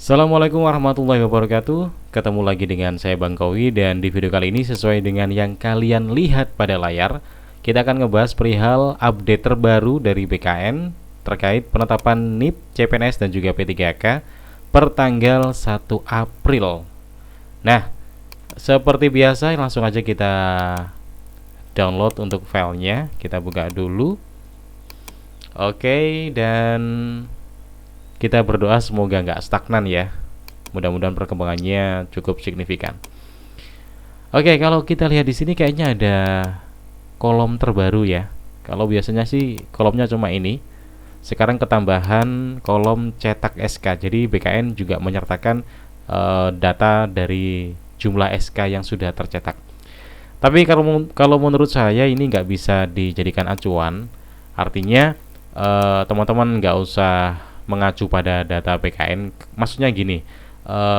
Assalamualaikum warahmatullahi wabarakatuh. Ketemu lagi dengan saya Bang Kowi, dan di video kali ini sesuai dengan yang kalian lihat pada layar, kita akan ngebahas perihal update terbaru dari BKN terkait penetapan NIP, CPNS dan juga P3K per tanggal 1 April. Nah, seperti biasa langsung aja kita download untuk filenya. Kita buka dulu. Oke, dan kita berdoa semoga nggak stagnan ya. Mudah-mudahan perkembangannya cukup signifikan. Oke, kalau kita lihat di sini kayaknya ada kolom terbaru ya. Kalau biasanya sih kolomnya cuma ini. Sekarang ketambahan kolom cetak SK. Jadi BKN juga menyertakan data dari jumlah SK yang sudah tercetak. Tapi kalau menurut saya ini nggak bisa dijadikan acuan. Artinya teman-teman nggak usah mengacu pada data BKN. Maksudnya gini,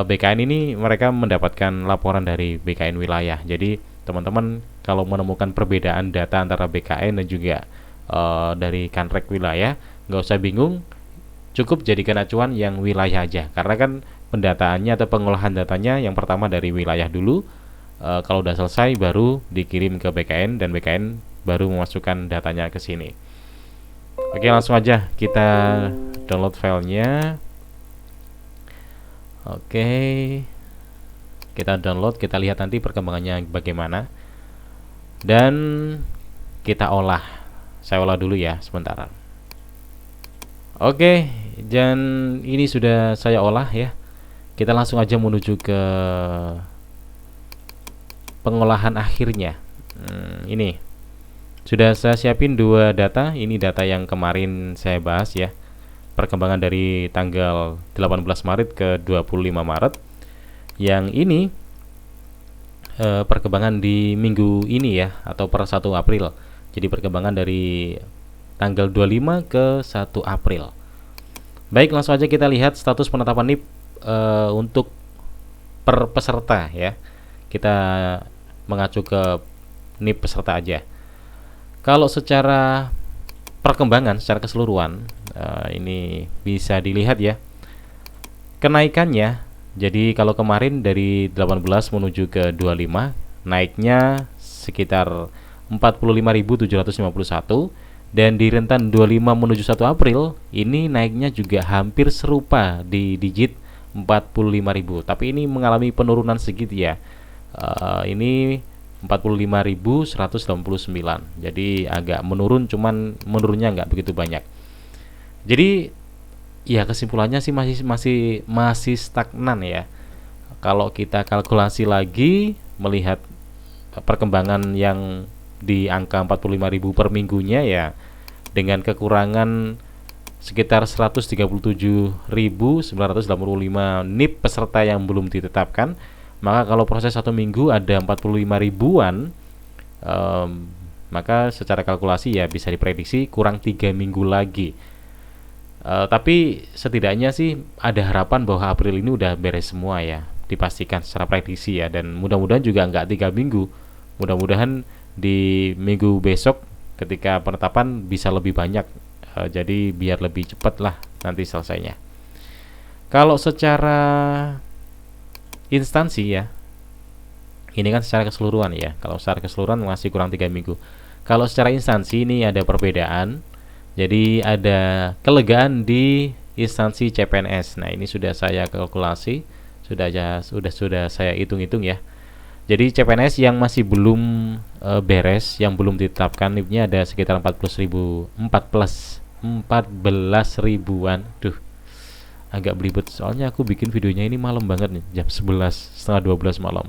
BKN ini mereka mendapatkan laporan dari BKN wilayah. Jadi teman-teman kalau menemukan perbedaan data antara BKN dan juga dari Kanrek wilayah, nggak usah bingung, cukup jadikan acuan yang wilayah aja. Karena kan pendataannya atau pengolahan datanya yang pertama dari wilayah dulu. Kalau udah selesai baru dikirim ke BKN dan BKN baru memasukkan datanya ke sini. Oke, langsung aja kita download filenya. Oke, kita download, kita lihat nanti perkembangannya bagaimana, dan kita olah. Saya olah dulu ya sebentar. Oke, dan ini sudah saya olah ya. Kita langsung aja menuju ke pengolahan akhirnya. Ini sudah saya siapin dua data. Ini data yang kemarin saya bahas ya, perkembangan dari tanggal 18 Maret ke 25 Maret. Yang ini perkembangan di minggu ini ya, atau per 1 April. Jadi perkembangan dari tanggal 25 ke 1 April. Baik, langsung aja kita lihat status penetapan NIP untuk per peserta ya. Kita mengacu ke NIP peserta aja. Kalau secara perkembangan secara keseluruhan, ini bisa dilihat ya kenaikannya. Jadi kalau kemarin dari 18 menuju ke 25 naiknya sekitar 45.751, dan di rentan 25 menuju 1 April ini naiknya juga hampir serupa di digit 45.000, tapi ini mengalami penurunan sedikit ya. Ini 45.189. Jadi agak menurun, cuman menurunnya nggak begitu banyak. Jadi ya kesimpulannya sih masih stagnan ya. Kalau kita kalkulasi lagi melihat perkembangan yang di angka 45.000 per minggunya ya, dengan kekurangan sekitar 137.985 NIP peserta yang belum ditetapkan, maka kalau proses 1 minggu ada 45 ribuan, maka secara kalkulasi ya bisa diprediksi kurang 3 minggu lagi. Tapi setidaknya sih ada harapan bahwa April ini udah beres semua ya, dipastikan secara prediksi ya, dan mudah-mudahan juga nggak 3 minggu. Mudah-mudahan di minggu besok ketika penetapan bisa lebih banyak, jadi biar lebih cepat lah nanti selesainya. Kalau secara instansi ya, ini kan secara keseluruhan ya. Kalau secara keseluruhan masih kurang 3 minggu. Kalau secara instansi ini ada perbedaan. Jadi ada kelegaan di instansi CPNS. Nah, ini sudah saya kalkulasi, sudah saya hitung-hitung ya. Jadi CPNS yang masih belum beres, yang belum ditetapkan NIP-nya ada sekitar 14 ribuan. Duh, agak belibet soalnya aku bikin videonya ini malam banget nih, jam 11, setengah 12 malam.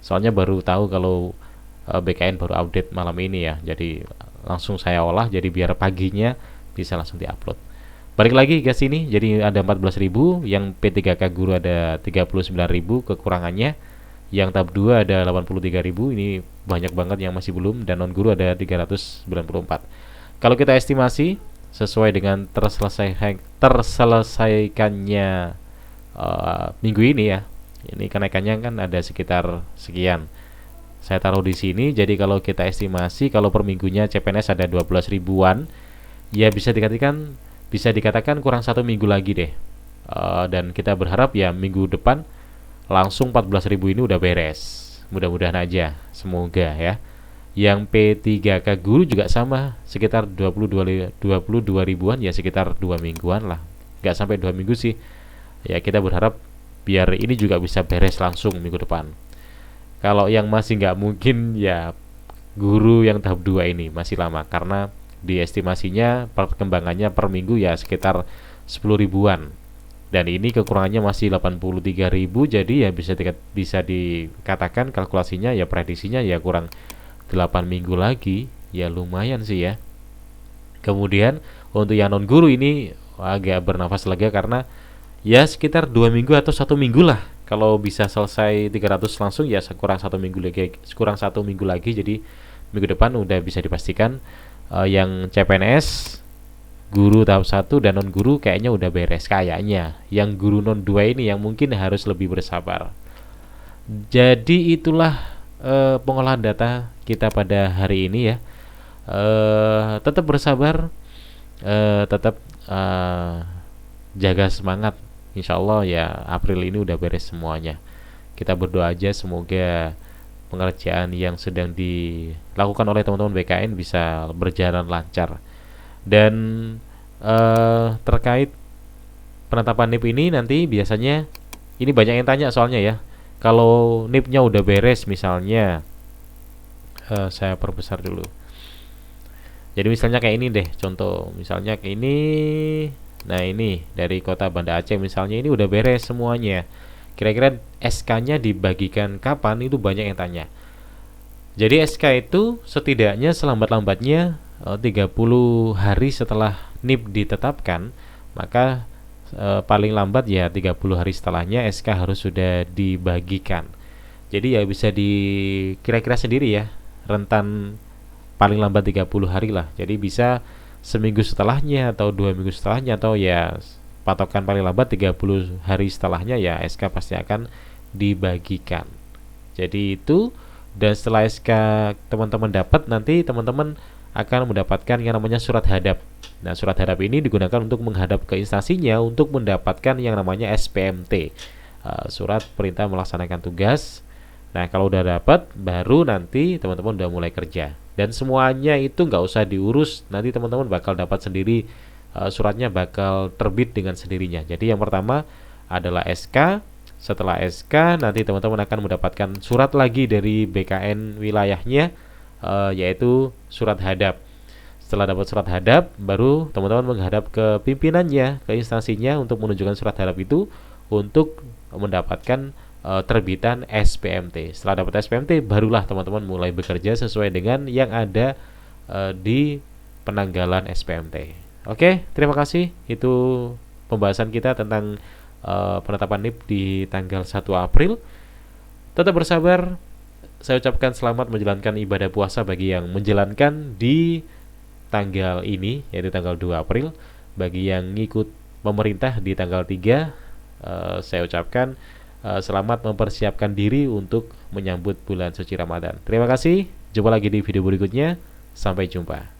Soalnya baru tahu kalau BKN baru update malam ini ya. Jadi langsung saya olah, jadi biar paginya bisa langsung diupload. Balik lagi ke sini, jadi ada 14.000, yang P3K guru ada 39.000 kekurangannya. Yang tahap 2 ada 83.000, ini banyak banget yang masih belum, dan non guru ada 394. Kalau kita estimasi sesuai dengan terselesaikannya minggu ini ya, ini kenaikannya kan ada sekitar sekian. Saya taruh di sini. Jadi kalau kita estimasi kalau per minggunya CPNS ada 12 ribuan, ya bisa dikatakan kurang 1 minggu lagi deh Dan kita berharap ya minggu depan langsung 14.000 ini udah beres. Mudah-mudahan aja, semoga ya. Yang P3K guru juga sama, sekitar 22 ribuan ya, sekitar 2 mingguan lah. Nggak sampai 2 minggu sih. Ya kita berharap biar ini juga bisa beres langsung minggu depan. Kalau yang masih nggak mungkin ya guru yang tahap 2 ini masih lama, karena di estimasinya perkembangannya per minggu ya sekitar 10 ribuan. Dan ini kekurangannya masih 83.000, jadi ya bisa dikatakan kalkulasinya ya prediksinya ya kurang 8 minggu lagi, ya lumayan sih ya. Kemudian untuk yang non guru ini agak bernafas lega karena ya sekitar 2 minggu atau 1 minggu lah. Kalau bisa selesai 300 langsung ya kurang 1 minggu lagi, jadi minggu depan udah bisa dipastikan yang CPNS guru tahap 1 dan non guru kayaknya udah beres kayaknya. Yang guru non 2 ini yang mungkin harus lebih bersabar. Jadi itulah pengolahan data kita pada hari ini ya. Tetap bersabar, tetap jaga semangat. Insya Allah ya April ini udah beres semuanya. Kita berdoa aja semoga pengerjaan yang sedang dilakukan oleh teman-teman BKN bisa berjalan lancar. Dan terkait penetapan NIP ini nanti biasanya ini banyak yang tanya soalnya ya. Kalau NIP-nya udah beres misalnya, saya perbesar dulu. Jadi misalnya kayak ini deh, contoh misalnya kayak ini. Nah ini dari kota Banda Aceh misalnya, ini udah beres semuanya. Kira-kira SK-nya dibagikan kapan, itu banyak yang tanya. Jadi SK itu setidaknya selambat-lambatnya 30 hari setelah NIP ditetapkan, maka paling lambat ya 30 hari setelahnya SK harus sudah dibagikan. Jadi ya bisa kira-kira sendiri ya, rentan paling lambat 30 hari lah. Jadi bisa seminggu setelahnya atau 2 minggu setelahnya, atau ya patokan paling lambat 30 hari setelahnya ya SK pasti akan dibagikan. Jadi itu. Dan setelah SK teman-teman dapat, nanti teman-teman akan mendapatkan yang namanya surat hadap. Nah, surat hadap ini digunakan untuk menghadap ke instansinya untuk mendapatkan yang namanya SPMT, surat perintah melaksanakan tugas. Nah, kalau udah dapat, baru nanti teman-teman udah mulai kerja. Dan semuanya itu nggak usah diurus, nanti teman-teman bakal dapat sendiri, suratnya bakal terbit dengan sendirinya. Jadi yang pertama adalah SK. Setelah SK nanti teman-teman akan mendapatkan surat lagi dari BKN wilayahnya, yaitu surat hadap. Setelah dapat surat hadap, baru teman-teman menghadap ke pimpinannya, ke instansinya untuk menunjukkan surat hadap itu untuk mendapatkan terbitan SPMT. Setelah dapat SPMT, barulah teman-teman mulai bekerja sesuai dengan yang ada di penanggalan SPMT. Oke, terima kasih. Itu pembahasan kita tentang penetapan NIP di tanggal 1 April. Tetap bersabar. Saya ucapkan selamat menjalankan ibadah puasa bagi yang menjalankan di tanggal ini, yaitu tanggal 2 April. Bagi yang ngikut pemerintah di tanggal 3, saya ucapkan selamat mempersiapkan diri untuk menyambut bulan suci Ramadan. Terima kasih. Jumpa lagi di video berikutnya. Sampai jumpa.